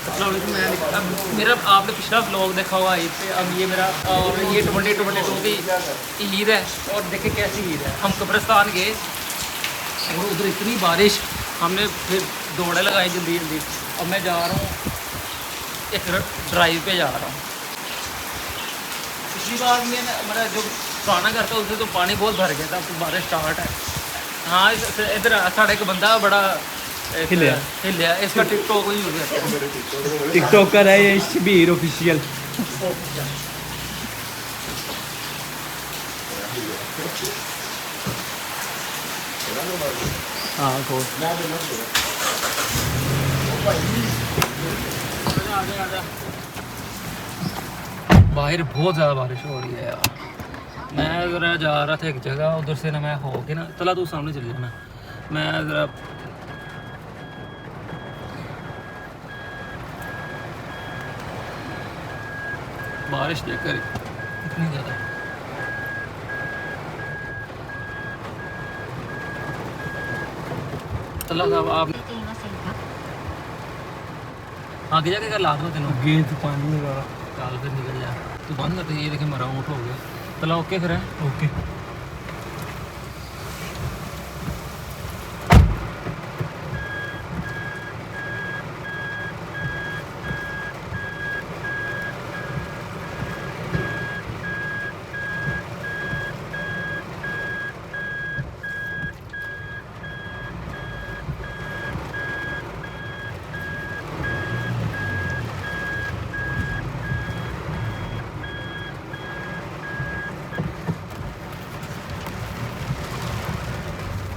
अब मेरा आपने पिछला ब्लॉग देखा होगा ईद पे, अब ये मेरा और ये 2022 की ईद है। और देखे कैसी ईद है। हम कब्रिस्तान गए और उधर इतनी बारिश, हमने फिर दौड़े लगाई जल्दी जल्दी। अब मैं जा रहा हूँ एक ड्राइव पे जा रहा हूँ। पिछली बार में मेरा जो पुराना घर था उससे तो पानी बहुत भर गया था, अब तो बारिश स्टार्ट है। हाँ इधर साढ़े एक बंदा बड़ा हिलिया इसका टिकटॉक यूज करता है। टिकटॉकर है ये शबीर ऑफिशियल। हाँ खोल बाहर बहुत ज़्यादा बारिश हो रही है यार। मैं ज़रा जा रहा था एक जगह, उधर से ना मैं हो के ना चला, तू सामने चल जाना। मैं ज़रा बारिश देखकर इतनी ज़्यादा चला साहब आप आगे जाके कर ला दो तेनों गेट पानी में लगा। चाल फिर निकल जा। तू बंद करते ये देखे मरा ऊँट हो गया। चला ओके फिर है ओके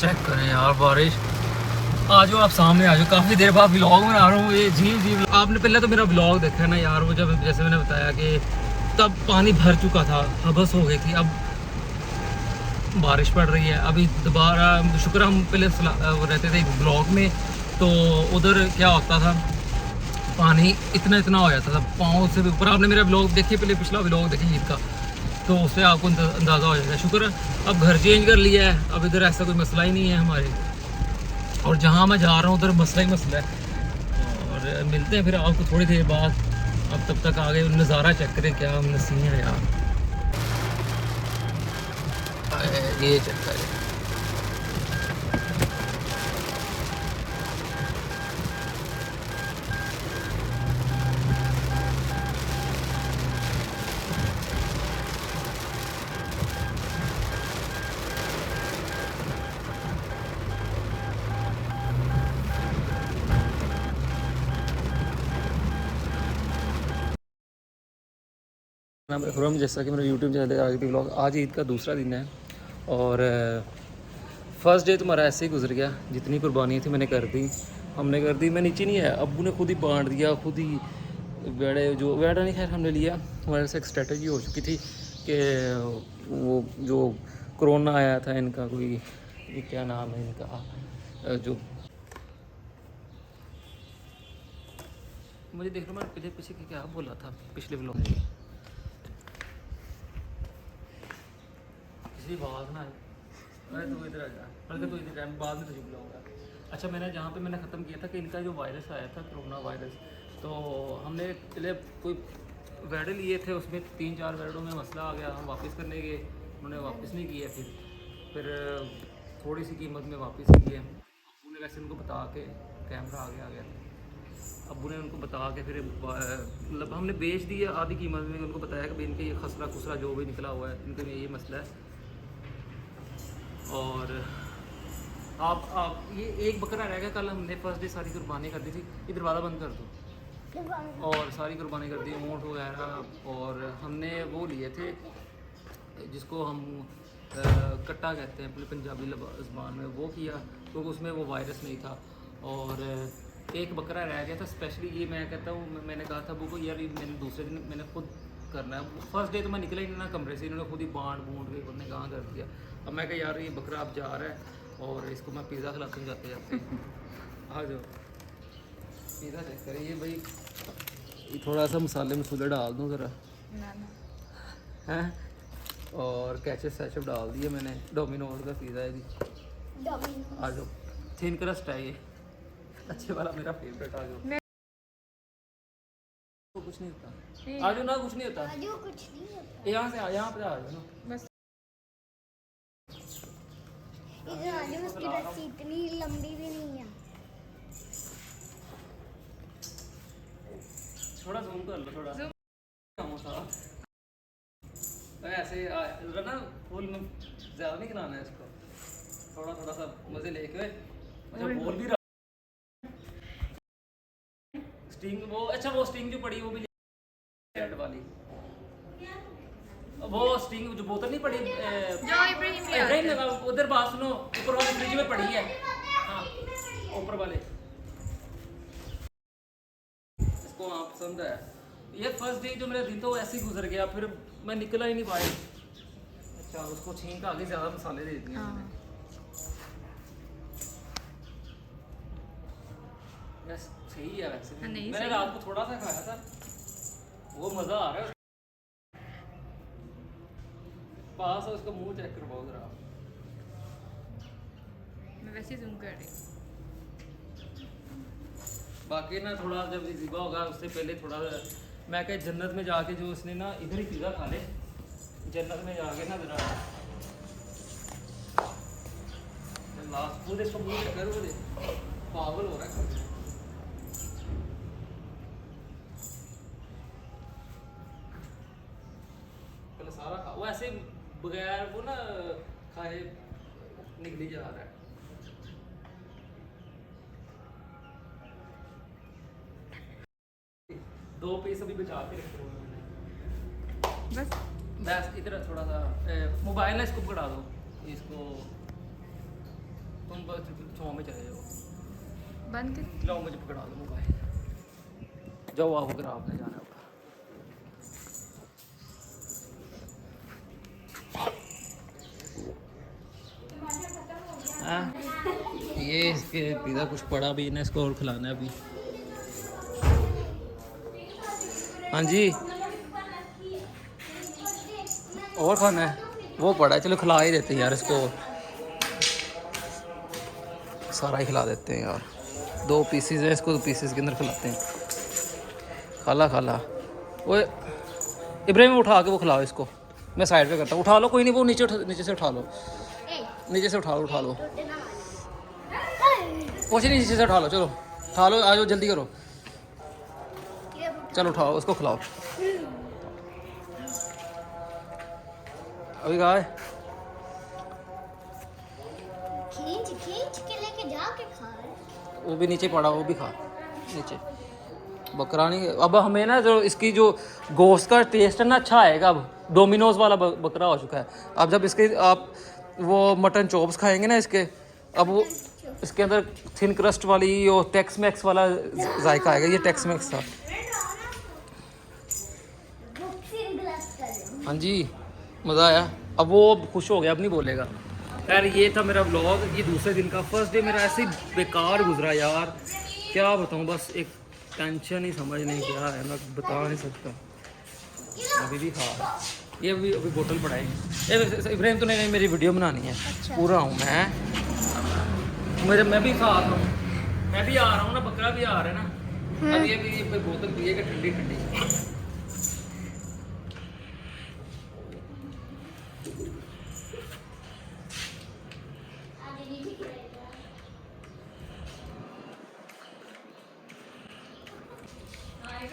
चेक करें यार बारिश। आ जाओ आप सामने आ जाओ, काफ़ी देर बाद व्लॉग बना रहा हूँ ये जी जी। आपने पहले तो मेरा व्लॉग देखा है ना यार, वो जब जैसे मैंने बताया कि तब पानी भर चुका था, हबस हो गई थी। अब बारिश पड़ रही है अभी दोबारा। शुक्र हम पहले वो रहते थे ब्लॉक में, तो उधर क्या होता था पानी इतना इतना हो जाता था पाँव से भी ऊपर। आपने मेरा ब्लॉग देखिए, पहले पिछला ब्लॉग देखिए ईद का, तो उससे आपको अंदाज़ा हो जाएगा। शुक्र अब घर चेंज कर लिया है, अब इधर ऐसा कोई मसला ही नहीं है हमारे। और जहाँ मैं जा रहा हूँ उधर मसला ही मसला है। और मिलते हैं फिर आपको थोड़ी देर बाद। अब तब तक आगे नज़ारा चेक करें, क्या नसीं है यार। ये चेक करें, नाम है खुरम। जैसा कि मेरा यूट्यूब चैनल है आगे भी ब्लॉग। आज ईद का दूसरा दिन है और फर्स्ट डे तुम्हारा ऐसे ही गुजर गया। जितनी कुर्बानी थी मैंने कर दी, हमने कर दी। मैं नीचे नहीं आया, अब्बू ने खुद ही बांट दिया, खुद ही वेड़ा जो वेड़ा नहीं, खैर हमने लिया। हमारे से एक स्ट्रेटजी हो चुकी थी कि वो जो कोरोना आया था इनका, कोई ये क्या नाम है इनका, जो मुझे देख लो मैंने पीछे पीछे क्या बोला था पिछले ब्लॉग में, बात ना अरे तू इधर आ जा, बल्कि तू इधर टाइम बाद में तुझे बुलाऊंगा। अच्छा मैंने जहाँ पे मैंने ख़त्म किया था कि इनका जो वायरस आया था कोरोना वायरस, तो हमने पहले कोई वेड लिए थे, उसमें 3-4 वेडों में मसला आ गया। हम वापस करने गए, उन्होंने वापस नहीं किया। फिर थोड़ी सी कीमत में वापस किए। अब्बू ने वैसे उनको बता के, कैमरा आगे आ गया, अब्बू ने उनको बता के फिर मतलब हमने बेच दिया आधी कीमत में। उनको बताया कि इनके ये खसरा खुसरा जो भी निकला हुआ है, इनके ये मसला है। और आप ये एक बकरा रह गया। कल हमने फर्स्ट डे सारी कुर्बानी कर दी थी। ये दरवाज़ा बंद कर दो। और सारी कुर्बानी कर दी, ऊँट वगैरह। और हमने वो लिए थे जिसको हम कट्टा कहते हैं अपने पंजाबी ज़बान में, वो किया क्योंकि उसमें वो वायरस नहीं था। और एक बकरा रह गया था स्पेशली। ये मैं कहता हूँ, मैंने कहा था वो को यार ये मैंने दूसरे दिन मैंने खुद करना है। फर्स्ट डे तो मैं निकला ही नहीं ना कमरे से, इन्होंने खुद ही बांट बूंट के उन्होंने कहाँ कर दिया। अब मैं कहा यार ये बकरा अब जा रहा है और इसको मैं पिज़्ज़ा खिलाता हूँ जाते जाते। आ जाओ पिज़्ज़ा चेक करिए भाई, ये थोड़ा सा मसाले मसूले डाल दूँ ज़रा हैं, और कैचअप सैचअप डाल दिया मैंने। डोमिनोज का पिज़्ज़ा है जी। आ जाओ, थिन क्रस्ट है ये, अच्छे वाला मेरा फेवरेट। आ जाओ। कुछ नहीं होता, आजू ना कुछ नहीं होता, आजू कुछ नहीं होता। यहाँ से यहाँ पे आ जाओ ना बस इधर आजू उसकी रस्सी इतनी लंबी भी नहीं है। थोड़ा जूम कर लो, थोड़ा Zoom। काम था ऐसे ना फुल में ज़्यादा नहीं खिलाना है इसको, थोड़ा थोड़ा सा मज़े लेके। अच्छा बोल भी रहा स्टिंग वो, अच्छा वो स्टिंग जो पड़ी वो भी रेड वाली, वो स्टिंग जो बोतल नहीं पड़ी जो इब्राहिम ले आते हैं। उधर बात सुनो, ऊपर वाले फ्रिज में पड़ी है। हाँ ऊपर वाले, इसको हाँ पसंद है। ये फर्स्ट डे जो मेरा दिन था वो ऐसे ही गुजर गया, फिर मैं निकला ही नहीं पाया। अच्छा उसको छीन का आगे ज़्यादा मसाले दे दिए मैंने। बस सही है वैसे भी। नहीं, मैंने सही रात को थोड़ा सा खाया था, वो मज़ा आ रहा है। पास है उसका मुंह चेक करवाओ जरा। मैं वैसे जूम कर रही हूँ। बाकी ना थोड़ा जब ज़िबा होगा उससे पहले थोड़ा मैं कह जन्नत में जाके जो उसने ना इधर ही पिज़्ज़ा खा ले, जन्नत में जाके ना जरा लास्ट पूरे इसको मुंह चेक करो, दे पागल हो रहा है। पहले सारा खा, वो ऐसे बगैर वो ना खाए निकली जा रहा है। दो पीस अभी बचा के रखे हुए मैंने। बस बस इधर थोड़ा सा मोबाइल ना इसको पकड़ा दो, इसको तुम बस छो में चले जाओ, बंद कर। जाओ मुझे पकड़ा दो मोबाइल, जाओ आप अगर आपने जाना होगा। हाँ ये इसके पिज़्ज़ा कुछ पड़ा भी ना, इसको और खिलाना है अभी। हाँ जी और खाना है, वो पड़ा है, चलो खिला ही देते हैं यार इसको, सारा ही खिला देते हैं यार। 2 पीसीज हैं, इसको 2 पीसीज के अंदर खिलाते हैं। खाला खाला वो इब्राहिम उठा के वो खिलाओ इसको, मैं साइड पे करता हूँ। उठा लो, कोई नहीं, वो नीचे से उठा लो, नीचे से उठा लो कुछ नहीं, नीचे से उठा लो, चलो उठा लो, आ जाओ जल्दी करो, चलो उठाओ उसको खिलाओ। अभी कहा है खींच खींच के लेके जाके खा रहे। वो भी नीचे पड़ा, वो भी खा नीचे। बकरा नहीं, अब हमें ना जो इसकी जो गोश्त का टेस्ट है ना अच्छा आएगा। अब डोमिनोज वाला बकरा हो चुका है। अब जब इसके आप वो मटन चॉप्स खाएंगे ना इसके, अब वो इसके अंदर थिन क्रस्ट वाली और टेक्स मैक्स वाला जायका आएगा। ये टेक्स मैक्स था। हाँ जी मज़ा आया, अब वो खुश हो गया, अब नहीं बोलेगा। यार ये था मेरा व्लॉग, ये दूसरे दिन का। फर्स्ट डे मेरा ऐसे ही बेकार गुजरा यार, क्या बताऊँ, बस एक टेंशन ही समझ नहीं क्या है, मैं बता नहीं सकता। अभी भी खा रहा, ये अभी बोतल पड़ा है। इब्राहिम तो नहीं, मेरी वीडियो बनानी है। अच्छा। पूरा हूँ मैं भी खा रहा हूँ, मैं भी आ रहा हूँ ना, बकरा भी आ रहा है ना। अब ये भी बोतल पिएगा ठंडी ठंडी।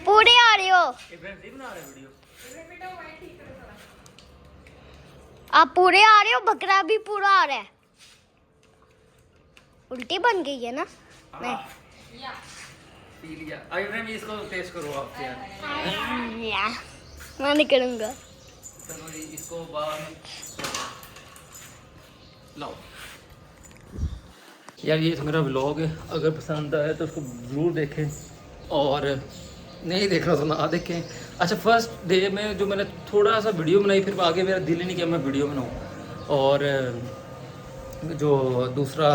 पूरे आ रहे हो इब्राहिम जी बना रहे वीडियो। आप, पूरे आ रहे हो, बकरा भी पूरा आ रहा है। उल्टी बन गई है ना। नहीं पी लिया। अब इब्राहिम इसको टेस्ट करो आप यार। या, मैं नहीं करूँगा। चलो इसको बाहर लाओ यार। ये मेरा व्लॉग है, अगर पसंद आए तो उसको ज़रूर देखें, और नहीं देख रहा तो ना देखें। अच्छा फर्स्ट डे में जो मैंने थोड़ा सा वीडियो बनाई, फिर आगे मेरा दिल ही नहीं किया मैं वीडियो बनाऊँ। और जो दूसरा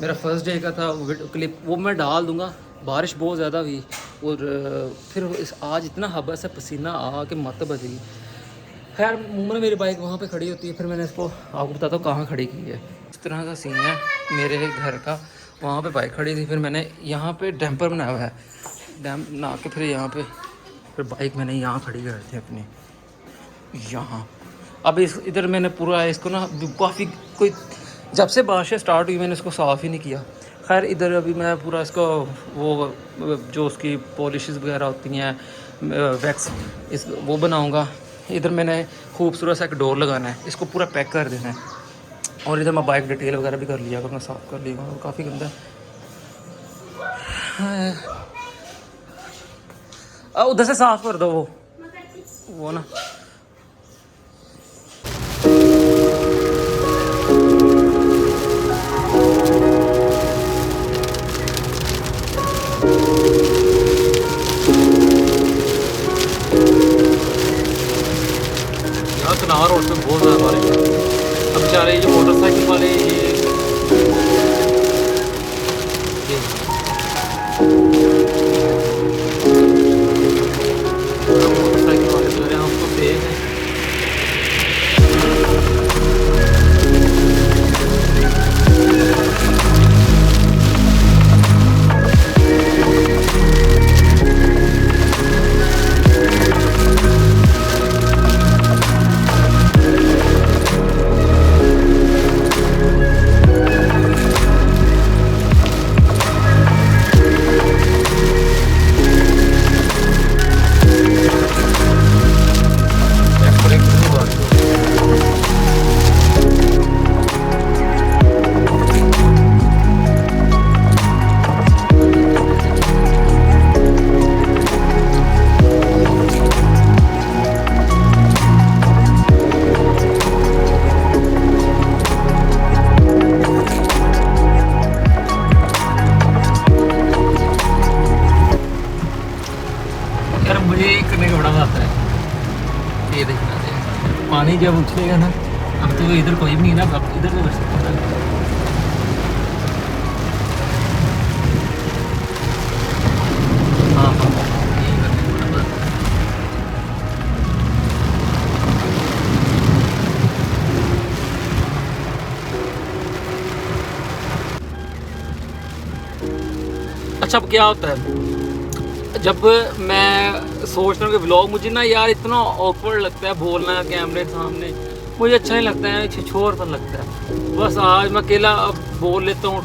मेरा फर्स्ट डे का था क्लिप, वो मैं डाल दूँगा। बारिश बहुत ज़्यादा हुई, और फिर आज इतना हवा से पसीना आ के मत बची। खैर मुमन मेरी बाइक वहाँ पे खड़ी होती है, फिर मैंने इसको आपको बताता हूँ कहाँ खड़ी की है। इस तरह का सीन है मेरे घर का, वहाँ पे बाइक खड़ी थी, फिर मैंने यहाँ पे डैम्पर बनाया हुआ है, डैम बना के फिर यहाँ पे फिर बाइक मैंने यहाँ खड़ी कर दी अपनी यहाँ। अब इस इधर मैंने पूरा इसको ना काफ़ी कोई जब से बारिश स्टार्ट हुई मैंने इसको साफ़ ही नहीं किया। खैर इधर अभी मैं पूरा इसको वो जो उसकी पॉलिशेस वगैरह होती हैं वैक्स इस वो बनाऊँगा। इधर मैंने खूबसूरत सा एक डोर लगाना है, इसको पूरा पैक कर देना है। और इधर मैं बाइक डिटेल वगैरह भी कर लिया मैं साफ़ कर लिया काफ़ी गंदा है। उधर से साफ़ कर दो वो ना। यहाँ रोड पे बहुत ज़्यादा बारिश है। अब बेचारे ये मोटरसाइकिल वाले ये मोटरसाइकिल वाले बेचारे हमको सेफ हैं। ये देखना चाहिए पानी जब उछलेगा ना। अब तो इधर कोई भी नहीं ना, अब इधर तो कर सकते हैं। हाँ हाँ यही करने पड़ा। अच्छा अब क्या होता है जब मैं सोच रहा हूँ कि व्लॉग मुझे ना यार इतना ऑकवर्ड लगता है बोलना कैमरे के सामने, मुझे अच्छा नहीं लगता है, छिछोरपन लगता है। बस आज मैं अकेला अब बोल लेता हूँ,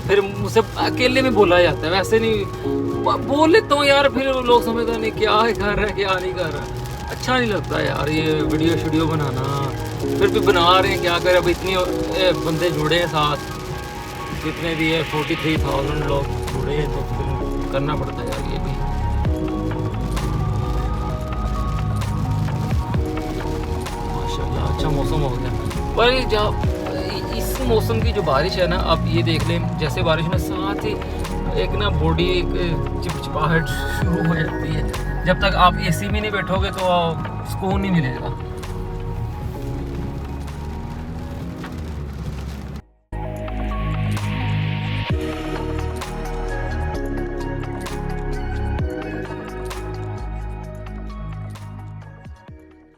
फिर मुझसे अकेले में बोला जाता है, वैसे नहीं बोल लेता हूँ यार, फिर लोग समझते नहीं क्या कर रहा है क्या नहीं कर रहा। अच्छा नहीं लगता यार ये वीडियो बनाना, फिर भी बना रहे हैं क्या करें। अब इतनी बंदे जुड़े हैं साथ, जितने भी है 43,000 लोग जुड़े हैं, तो फिर करना पड़ता है यार ये भी। माशाल्लाह अच्छा मौसम हो गया। पर जब इस मौसम की जो बारिश है ना, अब ये देख लें जैसे बारिश में साथ ही एक ना बॉडी एक चिपचिपाहट शुरू हो जाती है। जब तक आप एसी में नहीं बैठोगे तो सुकून नहीं मिलेगा।